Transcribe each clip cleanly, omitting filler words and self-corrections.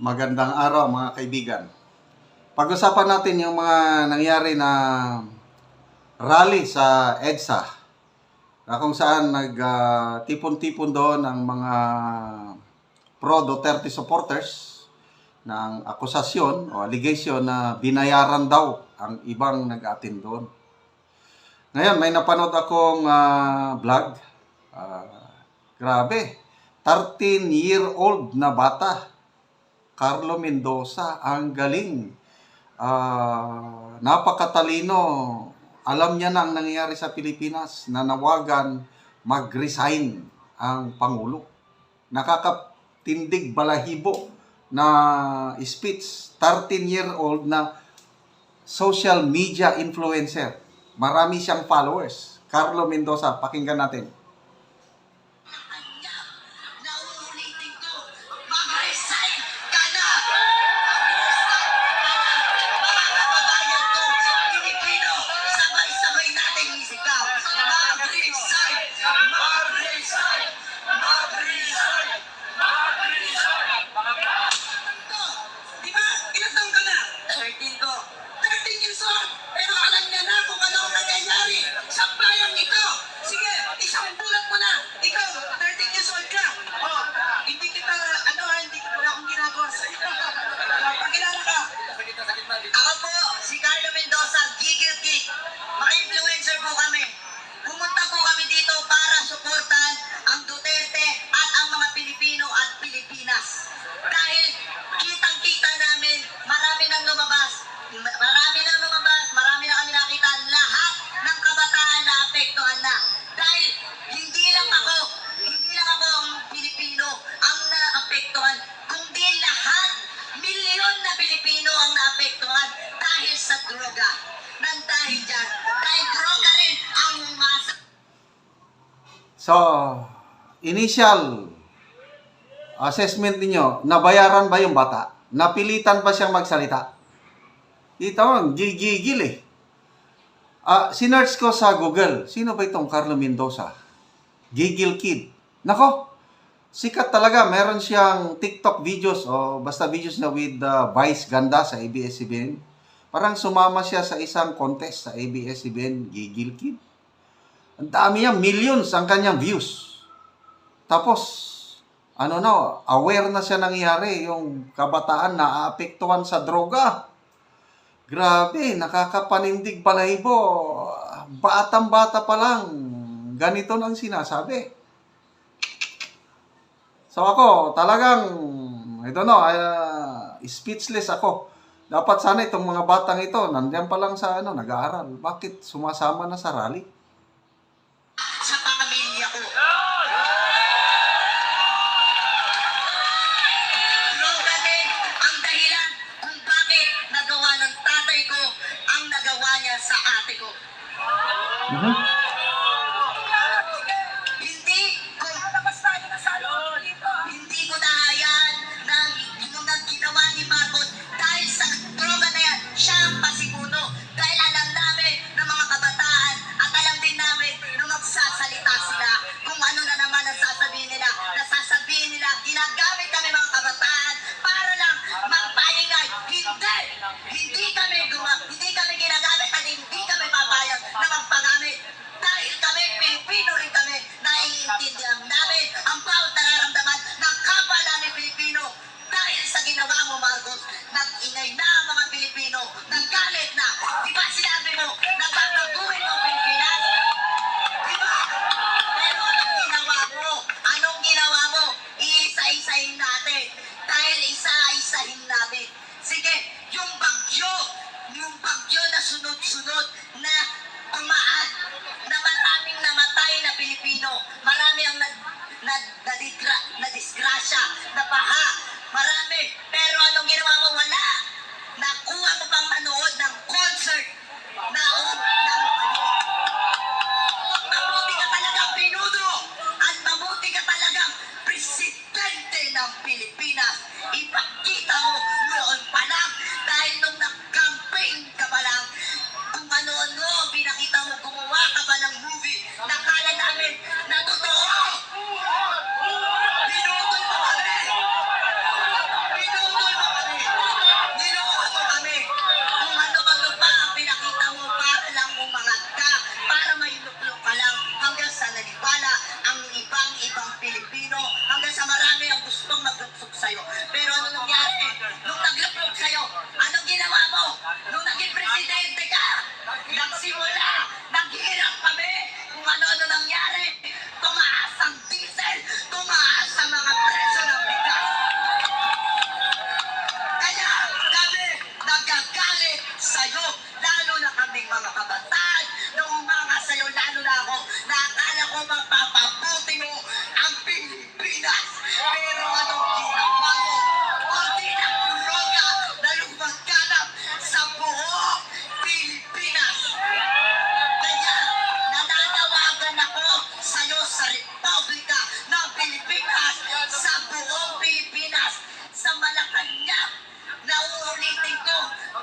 Magandang araw mga kaibigan. Pag-usapan natin yung mga nangyari na rally sa EDSA na kung saan nagtipon-tipon doon ang mga pro-Duterte supporters ng akusasyon o allegation na binayaran daw ang ibang nag-attend doon. Ngayon, may napanood akong vlog. Grabe, 13-year-old na bata, Carlo Mendoza, ang galing. Napakatalino. Alam niya na ang nangyayari sa Pilipinas, nanawagan mag-resign ang Pangulo. Nakakatindig balahibo na speech. 13-year-old na social media influencer. Marami siyang followers. Carlo Mendoza, pakinggan natin. Ako po, si Carlo Mendoza, Gigil Kick. Mga influencer po kami. Pumunta po kami dito para suportahan ang Duterte at ang mga Pilipino at Pilipinas. Dahil kitang-kita namin, marami nang lumabas, marami na kami nakita, lahat ng kabataan na apektuhan na. Dahil hindi lang ako ang Pilipino ang naapektuhan, kundi lahat, milyon na Pilipino ang naapektuhan dahil sa droga. Dahil dyan, dahil droga rin ang umasa. So, initial assessment ninyo, nabayaran ba yung bata? Napilitan ba siyang magsalita? Ito, gigigil eh. Sinearch ko sa Google, sino ba itong Carlo Mendoza? Gigil Kid. Nako, sikat talaga. Meron siyang TikTok videos o basta videos na with Vice Ganda sa ABS-CBN. Parang sumama siya sa isang contest sa ABS-CBN, Gigil Kid. Ang dami niya, millions ang kanyang views. Tapos, aware na siya nangyayari, yung kabataan na aapektuhan sa droga. Grabe, nakakapanindig balahibo. Batang-bata pa lang, ganito nang sinasabi. So ako, talagang, speechless ako. Dapat sana itong mga batang ito, nandiyan pa lang sa nag-aaral. Bakit sumasama na sa rally? Sa pamilya ko. Droga din ang dahilan kung bakit nagawa ng tatay ko ang nagawa niya sa ate ko. Hindi ko nahayaan na yung ginawa ni Marcos dahil sa droga na yan, siya ang pasimuno. Dahil alam namin ng mga kabataan at alam din namin na magsasalita sila kung ano na naman ang sasabihin nila. Nasasabihin nila, ginagamit kami mga kabataan para lang magpaingay. Hindi kami ginagamit at hindi kami papayag na magpagamit. Dahil kami, Pilipino rin kami, naiintindihan namin ang bawat nararamdaman ng kapwa namin Pilipino. Dahil sa ginawa mo, Marcos, nag-ingay na ang mga Pilipino, naggalit na. Di ba sinabi mo, nagbabaguhin mo ang Pilipinas? Di ba? Pero anong ginawa mo? Iisa-isahin natin. Dahil isa-isahin natin. Sige, yung bagyo na sunod-sunod na tumaan, na maraming namatay na Pilipino, marami ang nadisgrasya, napaha, marami. Pero anong ginawa mo? Wala. Nakuha mo pang manood ng concert na mabuti ka talagang pinuno at mabuti ka talagang presidente ng Pilipinas. Ipakita mo noon pa lang dahil nung nag-campaign ka pa lang, kung ano-ano ang pinakita mo, gumawa ka pa ng movie, nakala namin na totoo. Pinutol mo kami. Pinutol sa'yo. Pero ano nangyari? Nung nag-report sa'yo, anong ginawa mo? Nung naging presidente ka, nagsimula, naghihirap kami. Kung ano-ano nangyari, tumaas ang diesel, tumaas ang mga presyo ng bigas. Kaya kami nagagalit sa'yo, lalo na kaming mga kabataan, nung mga sa'yo, lalo na ako, na akala ko mapapabuti mo ang Pilipinas. Pero anong ginawa mo? Kunti ng droga na lumagkanap sa buong Pilipinas. Kaya nananawagan ako sa'yo sa Republika ng Pilipinas, sa buong Pilipinas, sa Malacanang, na uulitin ko,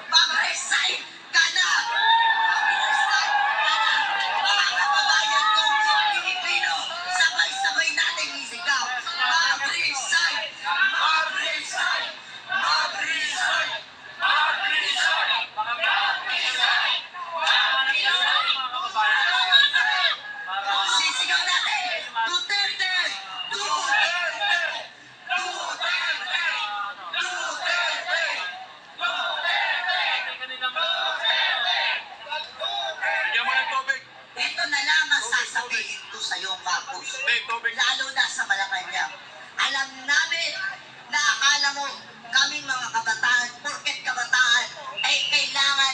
mag-resign ka na! Mag-resign ka na! Mga kababayan kong Pilipino, sabay-sabay natin isigaw, mag-resign! Mag-resign! Mag-resign! Mag-resign! Mag-resign! Mag-resign! Sisigaw natin! Duterte! Duterte! Duterte! Duterte! Bigyan mo ng tubig. Ito na lang ang sasabihin ko sa iyo, Marcos. Tubig. Lalo na sa Malacanang. Alam namin na akala mo kaming mga kabataan, porket kabataan, ay kailangan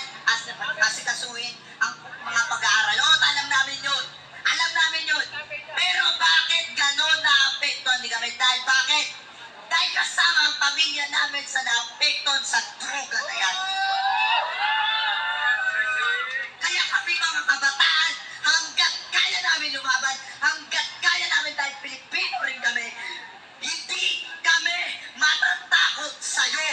asikasuhin ang mga pag-aaral. O, alam namin yun. Alam namin yun. Pero bakit gano'n naapektuhan ni kami? Dahil bakit? Dahil kasama ang pamilya namin sa naapektuhan sa droga na yan. Kaya kami mga kabataan, hanggat kaya namin lumaban, hanggat kaya namin dahil Pilipino rin kami, hindi kami matatakot sa'yo.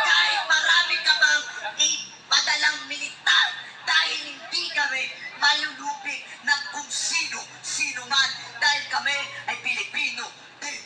Kahit marami ka bang ipadalang militar, dahil hindi kami malulupig ng kung sino man, dahil kami ay Pilipino din.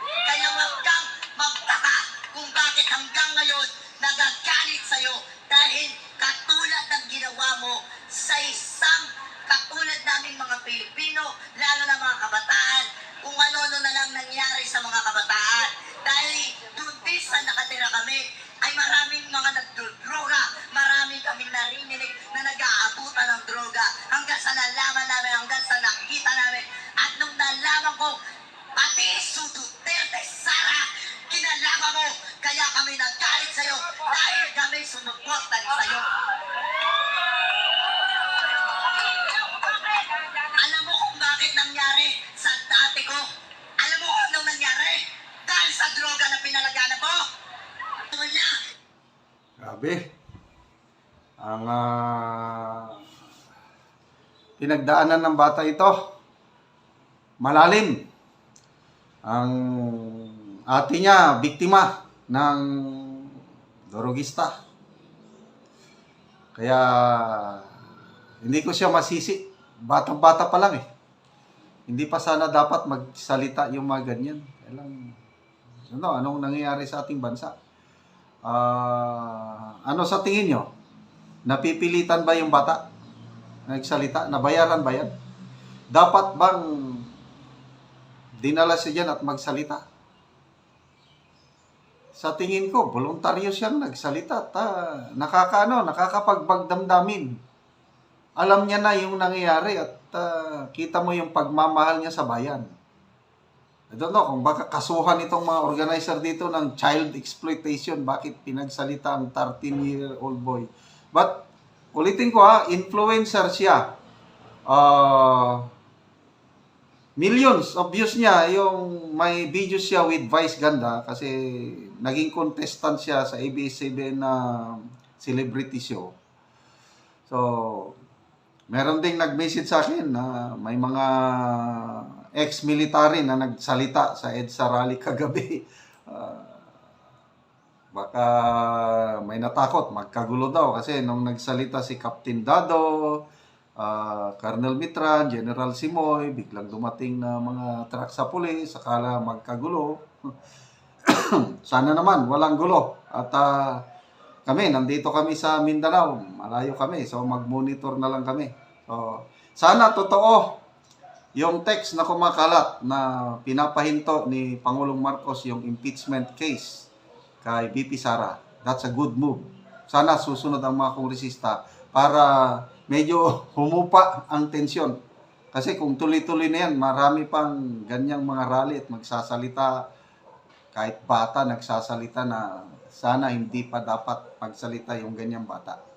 Kaya wag kang magtaka kung bakit hanggang ngayon nagagalit sa'yo dahil katulad ng ginawa mo sa isang katulad naming mga Pilipino, lalo na mga kabataan, kung ano-ano na lang nangyari sa mga kabataan. Dahil doon din sa nakatira kami, ay maraming mga nagdodroga, maraming kaming narinig na nag-aabutan ng droga, hanggang sa nalaman namin, hanggang sa nakita namin. At nung nalaman ko, pati si Duterte, Sara, kinalaman mo, kaya kami naggalit sa'yo, dahil kami sumuportan sa'yo. Alam mo kung bakit nangyari sa dati ko? Alam mo kung anong nangyari? Dahil sa droga na pinalagana mo? Wala. Grabe. Ang pinagdaanan ng bata ito, malalim. Ang ate niya, biktima ng drogista. Kaya hindi ko siya masisi. Batang-bata pa lang eh. Hindi pa sana dapat magsalita yung mga ganyan. Anong nangyayari sa ating bansa? Ano sa tingin nyo? Napipilitan ba yung bata? Nagsalita? Nabayaran ba yan? Dapat bang dinala siya dyan at magsalita? Sa tingin ko, voluntaryo siyang nagsalita at nakakapagbagdamdamin. Alam niya na yung nangyayari at kita mo yung pagmamahal niya sa bayan. I don't know kung baka kasuhan itong mga organizer dito ng child exploitation, bakit pinagsalita ang 13-year-old boy. But, ulitin ko influencer siya. Millions of views niya, yung may videos siya with Vice Ganda kasi naging contestant siya sa ABS-CBN na celebrity show. So, meron ding nag-message sa akin na may mga ex-military na nagsalita sa EDSA rally kagabi. Baka may natakot, magkagulo daw kasi nung nagsalita si Captain Dado, Colonel Mitran, General Simoy, biglang dumating na mga truck sa pulis, sakala magkagulo. Sana naman, walang gulo. At kami, nandito kami sa Mindanao, malayo kami, so mag-monitor na lang kami. So, sana totoo yung text na kumakalat na pinapahinto ni Pangulong Marcos yung impeachment case kay VP Sara, that's a good move. Sana susunod ang mga kongresista para medyo humupa ang tensyon. Kasi kung tuloy-tuloy na yan, marami pang ganyang mga rally at magsasalita, kahit bata nagsasalita na sana hindi pa dapat magsalita yung ganyang bata.